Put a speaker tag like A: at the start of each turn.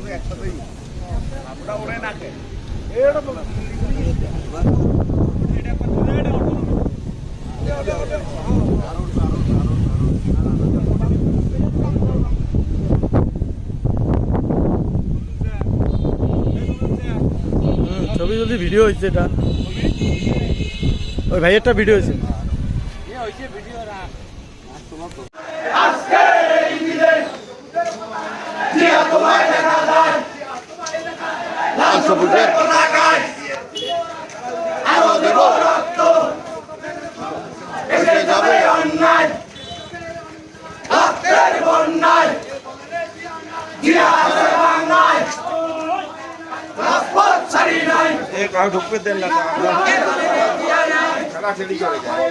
A: একসাথেই আমরা ওরে না খেয়ে
B: ছবি যদি ভিডিও হয়েছে এটা ওই ভাই একটা ভিডিও হয়েছে
A: ঢুকতে দেন না খেলাখেলি করে যায়